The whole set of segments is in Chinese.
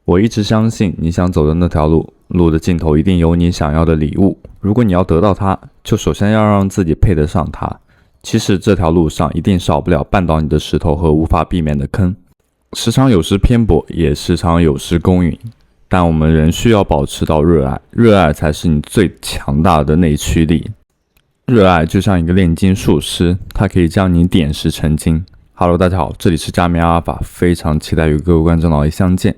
我一直相信，你想走的那条路，路的尽头一定有你想要的礼物。如果你要得到它，就首先要让自己配得上它。其实这条路上一定少不了绊倒你的石头和无法避免的坑，时常有时偏颇，也时常有时公允。但我们仍需要保持到热爱，热爱才是你最强大的内驱力。热爱就像一个炼金术师，它可以将你点石成金。Hello， 大家好，这里是加密阿尔法，非常期待与各位观众老爷相见。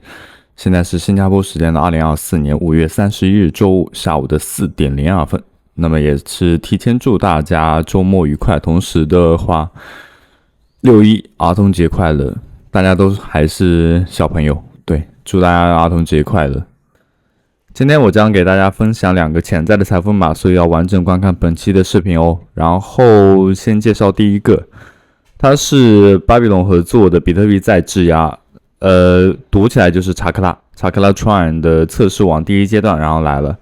现在是新加坡时间的2024年5月31日周五下午的4点02分。那么也是提前祝大家周末愉快，同时的话，6·1儿童节快乐！大家都还是小朋友，对，祝大家儿童节快乐。今天我将给大家分享2个潜在的财富码，所以要完整观看本期的视频哦。然后先介绍第一个，它是巴比龙合作的比特币再质押，读起来就是查克拉 Tron 的测试网第一阶段，然后来了。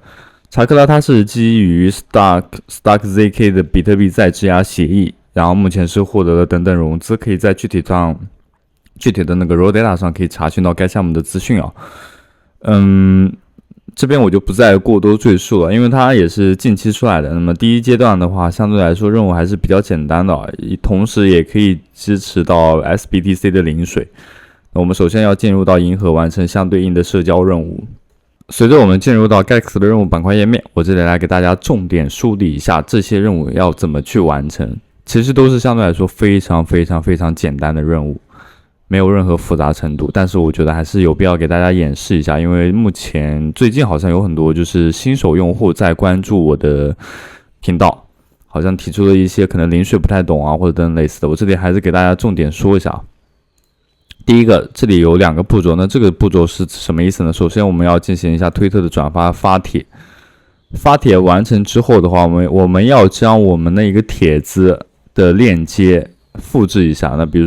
查克拉它是基于 StarkZK 的比特币再质押协议，然后目前是获得了等等融资，可以在具体的那个 raw data 上可以查询到该项目的资讯啊。这边我就不再过多赘述了，因为它也是近期出来的。那么第一阶段的话，相对来说任务还是比较简单的，同时也可以支持到 SBTC 的零水。那我们首先要进入到银河，完成相对应的社交任务。随着我们进入到 Gex 的任务板块页面，我这里来给大家重点梳理一下这些任务要怎么去完成。其实都是相对来说非常简单的任务，没有任何复杂程度，但是我觉得还是有必要给大家演示一下，因为目前最近好像有很多就是新手用户在关注我的频道，好像提出了一些可能零水不太懂啊或者等类似的，我这里还是给大家重点说一下。第一个，这里有2个步骤，那这个步骤是什么意思呢？首先我们要进行一下推特的转发发帖，发帖完成之后的话，我们要将我们那一个帖子的链接复制一下。那比如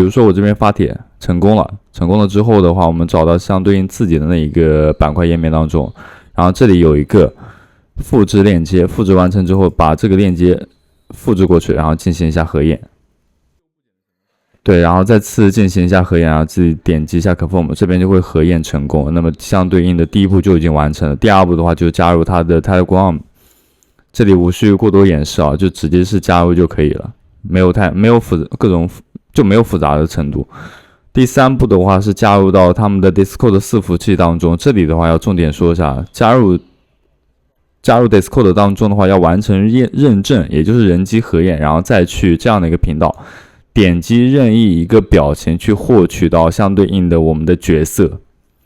说我这边发帖成功了之后的话，我们找到相对应自己的那一个板块页面当中，然后这里有一个复制链接，复制完成之后把这个链接复制过去，然后进行一下核验。对，然后再次进行一下核验，然后自己点击一下 confirm， 这边就会核验成功。那么相对应的第一步就已经完成了。第二步的话就加入它的 Telegram， 这里无需过多演示啊，就直接是加入就可以了，没有复杂的程度。第三步的话是加入到他们的 Discord 的伺服器当中，这里的话要重点说一下，加入 Discord 当中的话要完成认证，也就是人机核验，然后再去这样的一个频道。点击任意一个表情去获取到相对应的我们的角色。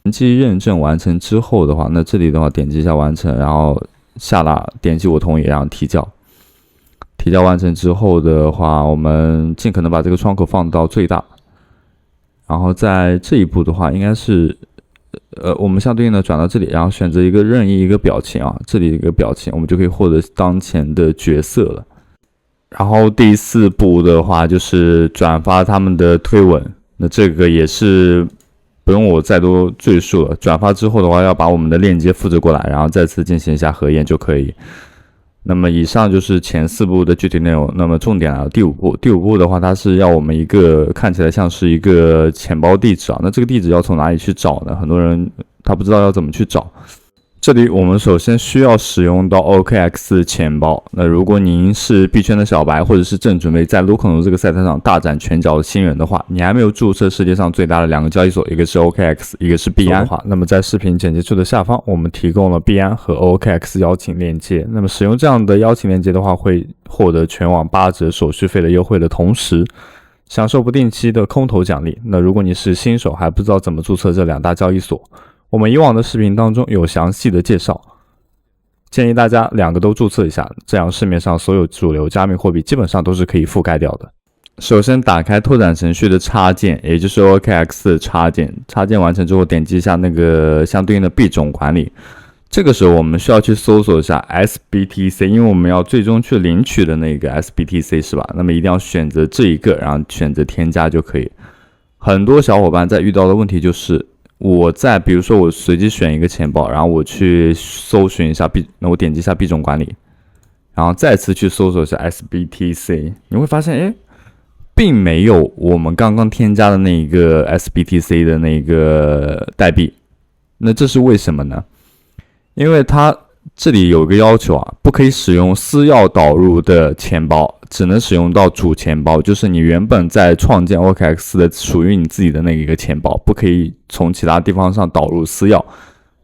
人机认证完成之后的话，那这里的话点击一下完成，然后下拉点击我同意，然后提交。提交完成之后的话，我们尽可能把这个窗口放到最大。然后在这一步的话，应该是我们相对应的转到这里，然后选择一个任意一个表情啊，这里一个表情，我们就可以获得当前的角色了。然后第4步的话就是转发他们的推文，那这个也是不用我再多赘述了。转发之后的话要把我们的链接复制过来，然后再次进行一下核验就可以。那么以上就是前4步的具体内容。那么重点来了，第5步的话，它是要我们一个看起来像是一个钱包地址啊，那这个地址要从哪里去找呢？很多人他不知道要怎么去找。这里我们首先需要使用到 OKX 钱包。那如果您是币圈的小白，或者是正准备在 Lucano 这个赛道上大展拳脚的新人的话，你还没有注册世界上最大的2个交易所，一个是 OKX， 一个是币安。那么在视频简介处的下方，我们提供了币安和 OKX 邀请链接。那么使用这样的邀请链接的话，会获得全网8折手续费的优惠的同时，享受不定期的空投奖励。那如果你是新手还不知道怎么注册这2大交易所，我们以往的视频当中有详细的介绍，建议大家2个都注册一下，这样市面上所有主流加密货币基本上都是可以覆盖掉的。首先打开拓展程序的插件，也就是 OKX 的插件，插件完成之后点击一下那个相对应的币种管理，这个时候我们需要去搜索一下 SBTC， 因为我们要最终去领取的那个 SBTC 是吧？那么一定要选择这一个，然后选择添加就可以。很多小伙伴在遇到的问题就是比如说我随机选一个钱包，然后我去搜寻一下币，那我点击一下币种管理，然后再次去搜索一下 SBTC， 你会发现并没有我们刚刚添加的那个 SBTC 的那个代币，那这是为什么呢？因为它这里有个要求啊，不可以使用私钥导入的钱包，只能使用到主钱包，就是你原本在创建 OKX 的属于你自己的那一个钱包，不可以从其他地方上导入私钥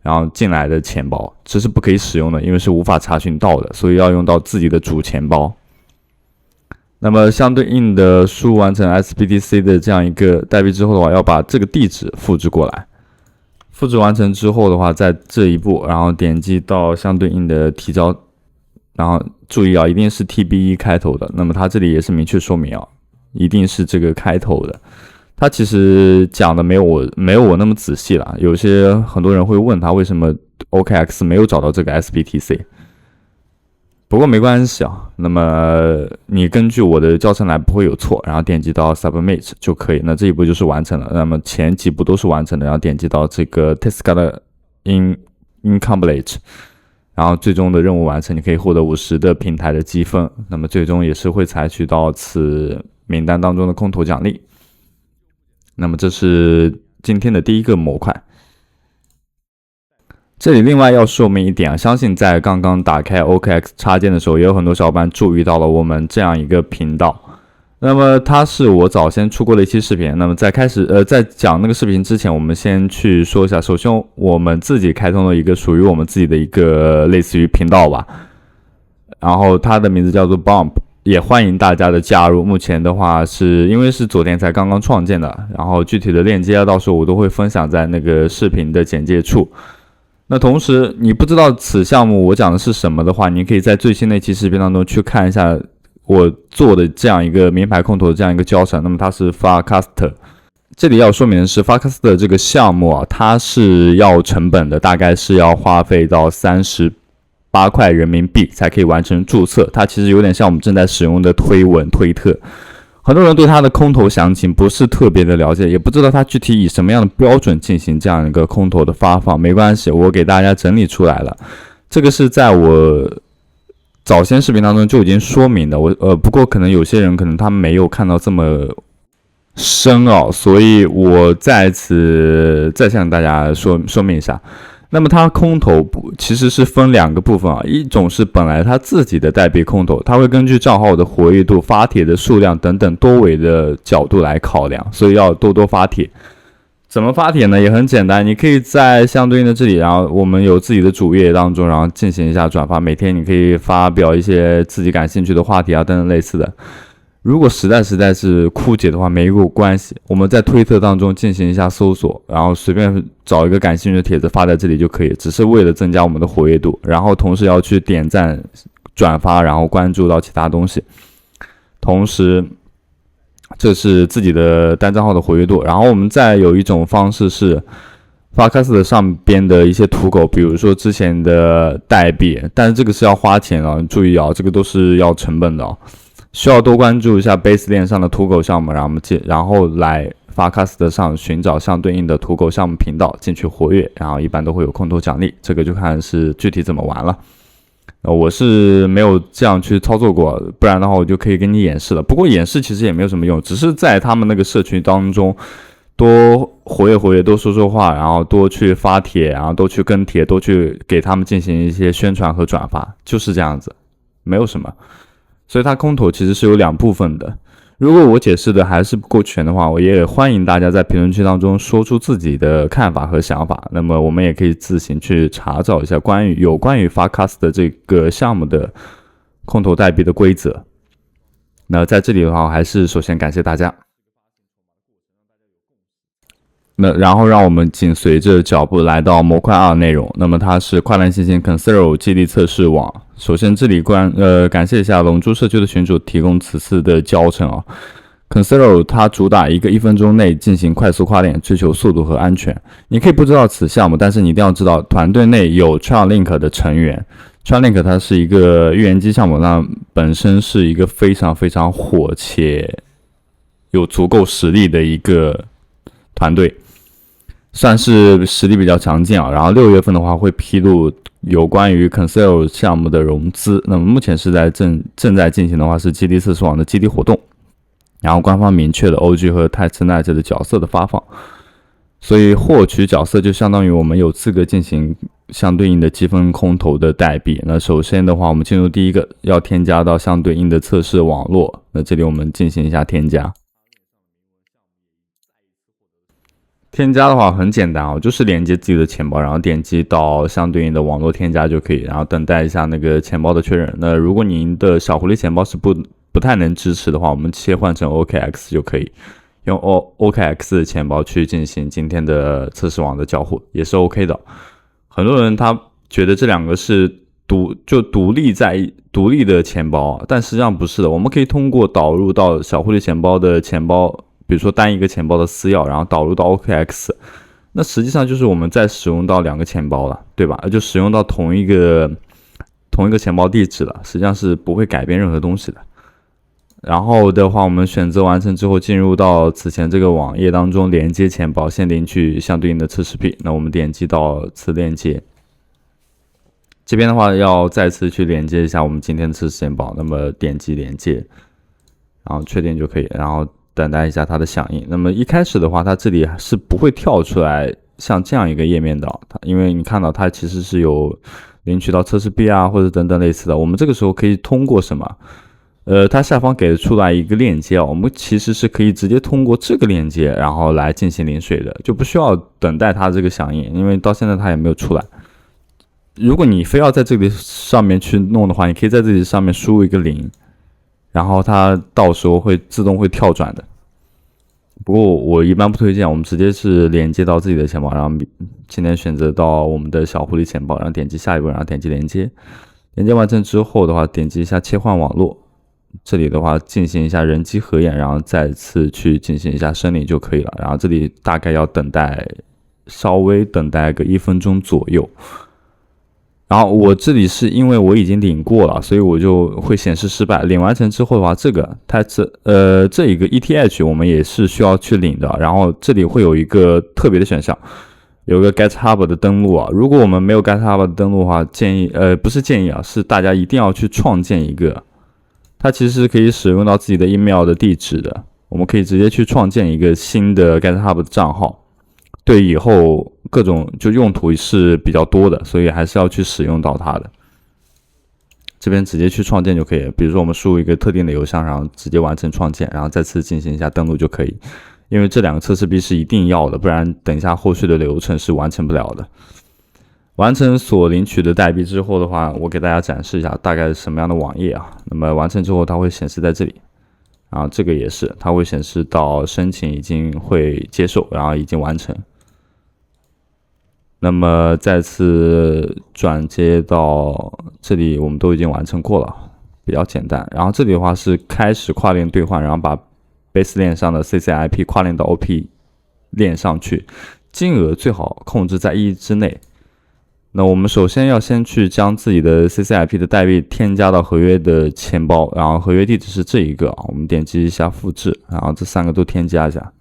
然后进来的钱包，这是不可以使用的，因为是无法查询到的，所以要用到自己的主钱包。那么相对应的输入完成 SBTC 的这样一个代币之后的话，要把这个地址复制过来。复制完成之后的话，在这一步，然后点击到相对应的提交，然后注意啊，一定是 TBE 开头的。那么它这里也是明确说明啊，一定是这个开头的。它其实讲的没有我那么仔细了，有些很多人会问他为什么 OKX 没有找到这个 SBTC。不过没关系啊，那么你根据我的教程来不会有错，然后点击到 Submit 就可以，那这一步就是完成了。那么前几步都是完成的，然后点击到这个 Test Incomplete， 然后最终的任务完成，你可以获得50的平台的积分，那么最终也是会采取到此名单当中的空投奖励。那么这是今天的第一个模块。这里另外要说明一点啊，相信在刚刚打开 OKX 插件的时候，也有很多小伙伴注意到了我们这样一个频道。那么它是我早先出过的一期视频。那么在讲那个视频之前，我们先去说一下。首先，我们自己开通了一个属于我们自己的一个类似于频道吧，然后它的名字叫做 Bump， 也欢迎大家的加入。目前的话是因为是昨天才刚刚创建的，然后具体的链接到时候我都会分享在那个视频的简介处。那同时你不知道此项目我讲的是什么的话，你可以在最新的一期视频当中去看一下我做的这样一个名牌空投的这样一个教程。那么它是 Farcaster， 这里要说明的是 Farcaster 这个项目啊，它是要成本的，大概是要花费到38块人民币才可以完成注册。它其实有点像我们正在使用的推文推特。很多人对它的空投详情不是特别的了解，也不知道它具体以什么样的标准进行这样一个空投的发放。没关系，我给大家整理出来了，这个是在我早先视频当中就已经说明的。不过可能有些人可能他没有看到这么深哦，所以我在此再向大家说明一下。那么它空投其实是分两个部分啊，一种是本来它自己的代币空投，它会根据账号的活跃度、发帖的数量等等多维的角度来考量，所以要多多发帖。怎么发帖呢？也很简单，你可以在相对应的这里，然后我们有自己的主页当中，然后进行一下转发，每天你可以发表一些自己感兴趣的话题啊等等类似的。如果实在是枯竭的话，没有关系，我们在推特当中进行一下搜索，然后随便找一个感兴趣的帖子发在这里就可以，只是为了增加我们的活跃度，然后同时要去点赞、转发，然后关注到其他东西。同时，这是自己的单账号的活跃度。然后我们再有一种方式是Farcaster 上边的一些土狗，比如说之前的代币，但是这个是要花钱啊，注意啊，这个都是要成本的啊。需要多关注一下 Base 链上的土狗项目，然后来 Farcaster 上寻找相对应的土狗项目频道进去活跃，然后一般都会有空投奖励，这个就看是具体怎么玩了。我是没有这样去操作过，不然的话我就可以给你演示了。不过演示其实也没有什么用，只是在他们那个社群当中多活跃，多说话，然后多去发帖，然后多去跟帖，多去给他们进行一些宣传和转发，就是这样子，没有什么。所以它空投其实是有两部分的。如果我解释的还是不够全的话，我也欢迎大家在评论区当中说出自己的看法和想法。那么我们也可以自行去查找一下有关于 Farcaster 这个项目的空投代币的规则。那在这里的话，还是首先感谢大家。那然后让我们紧随着脚步来到模块2内容。那么它是跨链信息 Conceal 激励测试网。首先这里感谢一下龙珠社区的群主提供此次的教程啊。Conceal 它主打一个1分钟内进行快速跨链，追求速度和安全。你可以不知道此项目，但是你一定要知道团队内有 Chainlink 的成员。Chainlink 它是一个预言机项目，那本身是一个非常非常火且有足够实力的一个团队。算是实力比较强劲啊，然后6月份的话会披露有关于 Conceal 项目的融资，那么目前是在正在进行的话是基地测试网的基地活动，然后官方明确了 OG 和 Testnet 的角色的发放。所以获取角色就相当于我们有资格进行相对应的积分空投的代币。那首先的话，我们进入第一个，要添加到相对应的测试网络。那这里我们进行一下添加。添加的话很简单啊，就是连接自己的钱包，然后点击到相对应的网络添加就可以，然后等待一下那个钱包的确认。那如果您的小狐狸钱包是不太能支持的话，我们切换成 OKX 就可以。用 OKX 的钱包去进行今天的测试网的交互也是 OK 的。很多人他觉得这两个是独立的钱包，但实际上不是的。我们可以通过导入到小狐狸钱包的钱包，比如说单一个钱包的私钥，然后导入到 OKX， 那实际上就是我们在使用到两个钱包了，对吧？就使用到同一个钱包地址了，实际上是不会改变任何东西的。然后的话，我们选择完成之后，进入到此前这个网页当中，连接钱包，先领取相对应的测试币。那我们点击到此链接，这边的话要再次去连接一下我们今天的测试钱包。那么点击连接，然后确定就可以，然后等待一下它的响应。那么一开始的话，它这里是不会跳出来像这样一个页面的，因为你看到它其实是有领取到测试币啊，或者等等类似的。我们这个时候可以通过什么？它下方给出来一个链接，我们其实是可以直接通过这个链接，然后来进行领水的，就不需要等待它这个响应，因为到现在它也没有出来。如果你非要在这里上面去弄的话，你可以在这里上面输入一个0，然后它到时候会自动会跳转的。不过我一般不推荐，我们直接是连接到自己的钱包，然后今天选择到我们的小狐狸钱包，然后点击下一步，然后点击连接。连接完成之后的话，点击一下切换网络。这里的话进行一下人机合眼，然后再次去进行一下申领就可以了。然后这里大概要稍微等待个1分钟左右。然后我这里是因为我已经领过了，所以我就会显示失败。领完成之后的话，这一个 ETH 我们也是需要去领的。然后这里会有一个特别的选项，有个 GitHub 的登录啊。如果我们没有 GitHub 的登录的话，不是建议啊，是大家一定要去创建一个。它其实是可以使用到自己的 email 的地址的，我们可以直接去创建一个新的 GitHub 的账号，对以后各种就用途是比较多的，所以还是要去使用到它的。这边直接去创建就可以了，比如说我们输入一个特定的邮箱，然后直接完成创建，然后再次进行一下登录就可以。因为这两个测试币是一定要的，不然等一下后续的流程是完成不了的。完成所领取的代币之后的话，我给大家展示一下大概是什么样的网页啊。那么完成之后它会显示在这里，然后这个也是，它会显示到申请已经会接受，然后已经完成。那么再次转接到这里，我们都已经完成过了，比较简单。然后这里的话是开始跨链兑换，然后把 Base 链上的 CCIP 跨链到 OP 链上去，金额最好控制在1亿之内。那我们首先要先去将自己的 CCIP 的代币添加到合约的钱包，然后合约地址是这一个，我们点击一下复制，然后这3个都添加一下。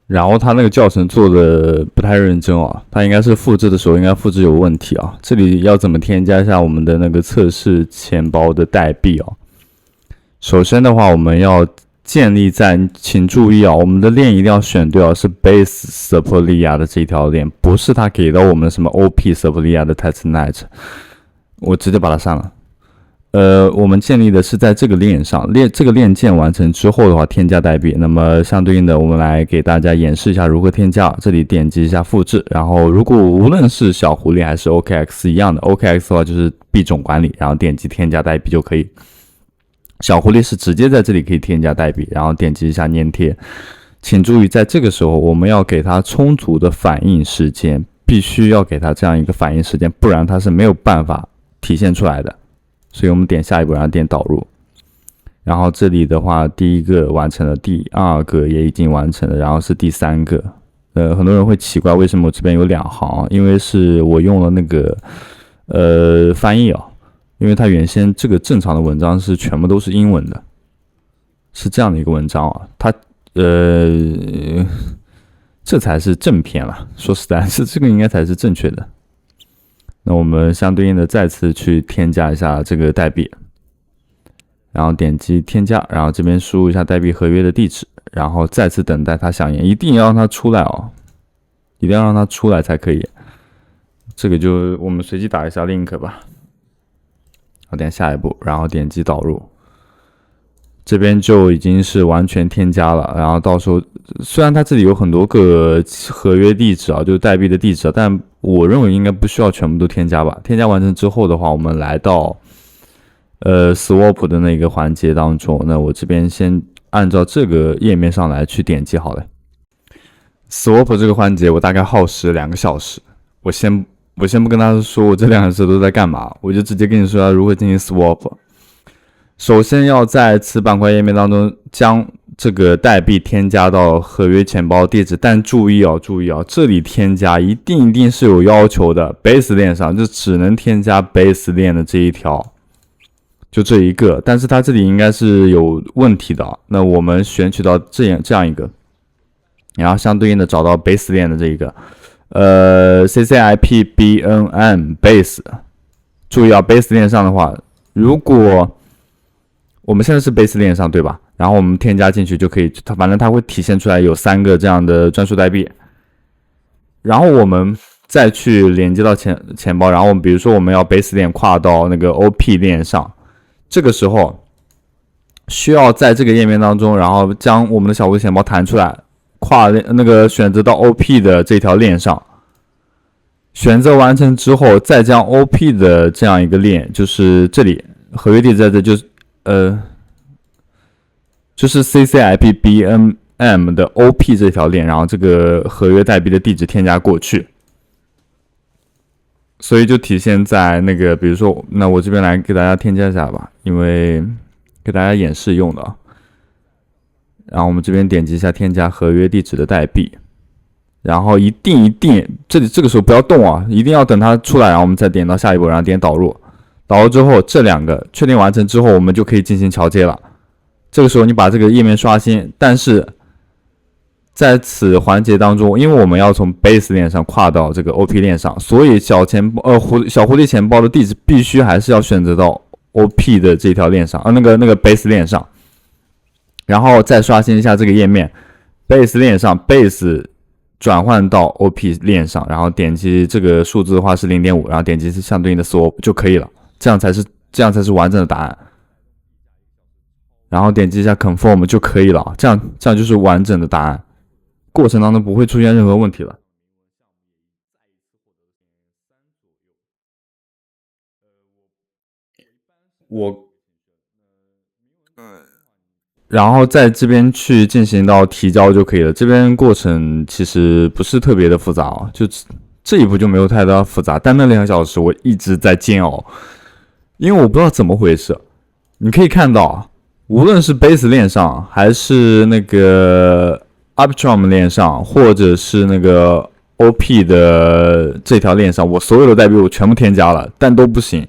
然后它那个教程做的不太认真啊，它应该是复制的时候应该复制有问题啊。这里要怎么添加一下我们的那个测试钱包的代币啊？首先的话，我们要建立在，请注意啊，我们的链一定要选对啊，是 Base Supplia 的这条链，不是它给到我们什么 OP Supplia 的 Testnet， 我直接把它删了。我们建立的是在这个链上，这个链建完成之后的话，添加代币。那么相对应的，我们来给大家演示一下如何添加。这里点击一下复制，然后如果无论是小狐狸还是 OKX 一样的 ，OKX 的话就是币种管理，然后点击添加代币就可以。小狐狸是直接在这里可以添加代币，然后点击一下粘贴。请注意，在这个时候我们要给它充足的反应时间，必须要给它这样一个反应时间，不然它是没有办法体现出来的。所以我们点下一步，然后点导入。然后这里的话，第一个完成了，第二个也已经完成了，然后是第3个。很多人会奇怪为什么我这边有2行，因为是我用了那个翻译啊。因为它原先这个正常的文章是全部都是英文的，是这样的一个文章啊，它这才是正片了。说实在，是这个应该才是正确的。那我们相对应的再次去添加一下这个代币，然后点击添加，然后这边输入一下代币合约的地址，然后再次等待它响应，一定要让它出来哦。一定要让它出来才可以。这个就我们随机打一下 link 吧，好，点下一步，然后点击导入，这边就已经是完全添加了。然后到时候虽然它这里有很多个合约地址啊，就是代币的地址，但我认为应该不需要全部都添加吧。添加完成之后的话，我们来到swap 的那个环节当中，那我这边先按照这个页面上来去点击好了。swap 这个环节我大概耗时2个小时，我先不跟大家说我这2个小时都在干嘛，我就直接跟你说要如何进行 swap。首先要在此板块页面当中将这个代币添加到合约钱包地址，但注意哦，这里添加一定是有要求的 ，Base 链上就只能添加 Base 链的这一条，就这一个，但是它这里应该是有问题的。那我们选取到这样一个，然后相对应的找到 Base 链的这一个。CCIP BNM Base， 注意啊 ，Base 链上的话，如果我们现在是 Base 链上对吧？然后我们添加进去就可以，反正它会体现出来有3个这样的专属代币，然后我们再去连接到钱包，然后我们比如说我们要 Base 链跨到那个 OP 链上，这个时候需要在这个页面当中，然后将我们的小狐狸钱包弹出来。跨那个选择到 OP 的这条链上，选择完成之后，再将 OP 的这样一个链，就是这里合约地址在这，就是 CCIP BNM 的 OP 这条链，然后这个合约代币的地址添加过去，所以就体现在那个，比如说，那我这边来给大家添加一下吧，因为给大家演示用的啊。然后我们这边点击一下添加合约地址的代币，然后一定这个时候不要动啊，一定要等它出来，然后我们再点到下一步，然后点导入。导入之后，这2个确定完成之后，我们就可以进行桥接了。这个时候你把这个页面刷新，但是在此环节当中，因为我们要从 Base 链上跨到这个 OP 链上，所以小狐狸钱包的地址必须还是要选择到 OP 的这条链上，那个 Base 链上。然后再刷新一下这个页面 ，Base 链上 Base 转换到 OP 链上，然后点击这个数字的话是 0.5， 然后点击相对应的 swap 就可以了，这样才是完整的答案。然后点击一下 confirm 就可以了，这样就是完整的答案，过程当中不会出现任何问题了。然后在这边去进行到提交就可以了，这边过程其实不是特别的复杂哦，就这一步就没有太大复杂，但那2个小时我一直在煎熬，因为我不知道怎么回事。你可以看到，无论是 Base 链上，还是那个 Arbitrum 链上，或者是那个 OP 的这条链上，我所有的代币我全部添加了，但都不行。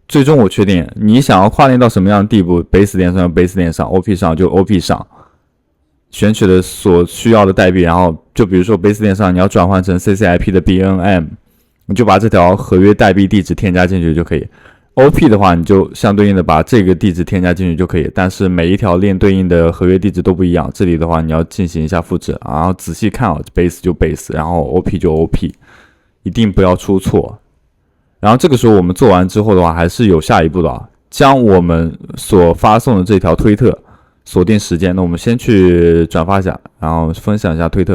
最终我确定，你想要跨链到什么样的地步 ，Base 链上就 Base 链上 ，OP 上就 OP 上，选取的所需要的代币，然后就比如说 Base 链上你要转换成 CCIP 的 BNM， 你就把这条合约代币地址添加进去就可以。OP 的话，你就相对应的把这个地址添加进去就可以，但是每一条链对应的合约地址都不一样。这里的话，你要进行一下复制，然后仔细看啊 ，Base 就 Base， 然后 OP 就 OP， 一定不要出错。然后这个时候我们做完之后的话，还是有下一步的啊，将我们所发送的这条推特锁定时间。那我们先去转发一下，然后分享一下推特，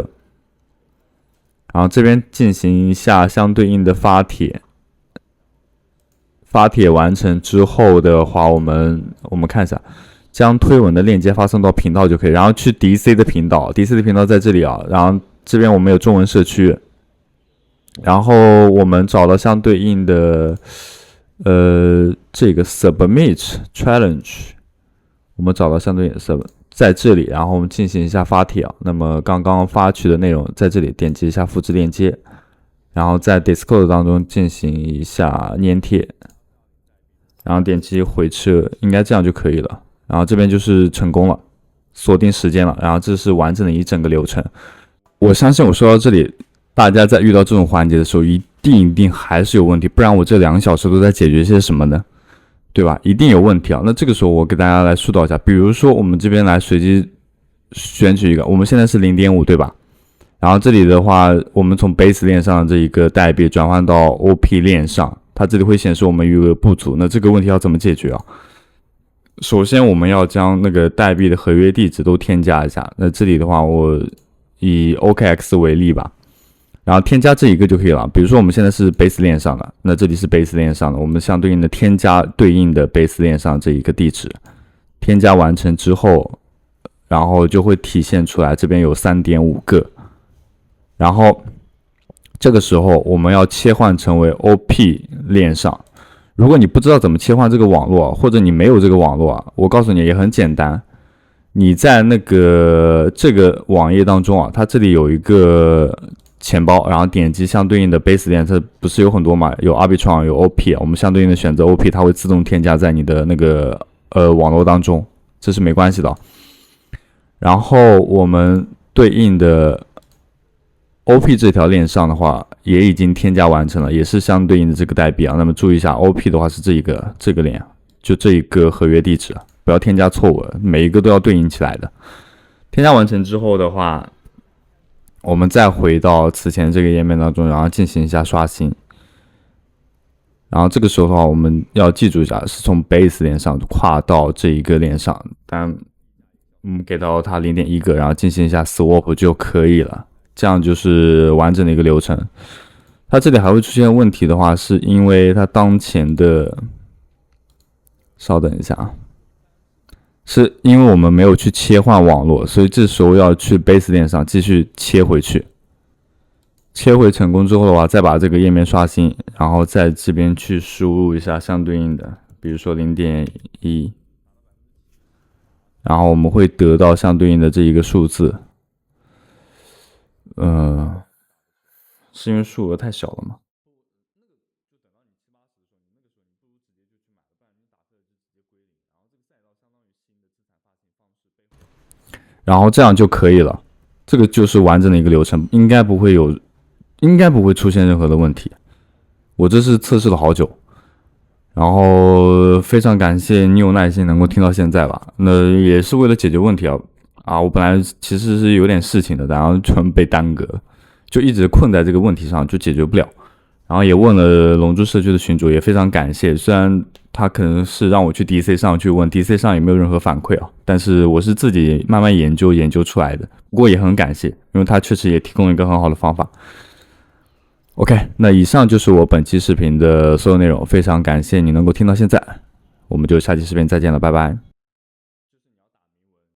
然后这边进行一下相对应的发帖。发帖完成之后的话，我们看一下，将推文的链接发送到频道就可以，然后去 DC 的频道 ，DC 的频道在这里啊，然后这边我们有中文社区。然后我们找到相对应的这个 submit challenge， 我们找到相对应的 在这里，然后我们进行一下发帖啊。那么刚刚发去的内容在这里，点击一下复制链接，然后在 Discord 当中进行一下粘贴，然后点击回撤，应该这样就可以了。然后这边就是成功了，锁定时间了，然后这是完整的一整个流程。我相信我说到这里，大家在遇到这种环节的时候，一定还是有问题，不然我这2个小时都在解决些什么呢？对吧？一定有问题啊！那这个时候我给大家来疏导一下，比如说我们这边来随机选取一个，我们现在是 0.5 对吧？然后这里的话，我们从 Base 链上的这一个代币转换到 OP 链上，它这里会显示我们余额不足。那这个问题要怎么解决啊？首先我们要将那个代币的合约地址都添加一下。那这里的话，我以 OKX 为例吧，然后添加这一个就可以了。比如说我们现在是 Base 链上的，那这里是 Base 链上的，我们相对应的添加对应的 Base 链上这一个地址，添加完成之后，然后就会体现出来这边有 3.5 个，然后这个时候我们要切换成为 OP 链上。如果你不知道怎么切换这个网络，或者你没有这个网络，我告诉你也很简单，你在这个网页当中它这里有一个钱包，然后点击相对应的 Base 链，这不是有很多嘛？有 Arbitrum， 有 OP， 我们相对应的选择 OP， 它会自动添加在你的网络当中，这是没关系的。然后我们对应的 OP 这条链上的话，也已经添加完成了，也是相对应的这个代币啊。那么注意一下 ，OP 的话是这个链，就这一个合约地址，不要添加错误，每一个都要对应起来的。添加完成之后的话，我们再回到此前这个页面当中，然后进行一下刷新。然后这个时候的话，我们要记住一下，是从 Base 链上跨到这一个链上，但给到它 0.1 个，然后进行一下 Swap 就可以了。这样就是完整的一个流程。它这里还会出现问题的话，是因为它当前的，稍等一下啊，是因为我们没有去切换网络，所以这时候要去 Base 链上继续切回去。切回成功之后的话，再把这个页面刷新，然后在这边去输入一下相对应的，比如说 0.1， 然后我们会得到相对应的这一个数字。是因为数额太小了吗？然后这样就可以了，这个就是完整的一个流程，应该不会出现任何的问题。我这是测试了好久，然后非常感谢你有耐心能够听到现在吧。那也是为了解决问题我本来其实是有点事情的，然后全被耽搁，就一直困在这个问题上，就解决不了。然后也问了龙珠社区的群主，也非常感谢。虽然他可能是让我去 DC 上去问 ，DC 上也没有任何反馈但是我是自己慢慢研究出来的。不过也很感谢，因为他确实也提供了一个很好的方法。OK， 那以上就是我本期视频的所有内容，非常感谢你能够听到现在，我们就下期视频再见了，拜拜。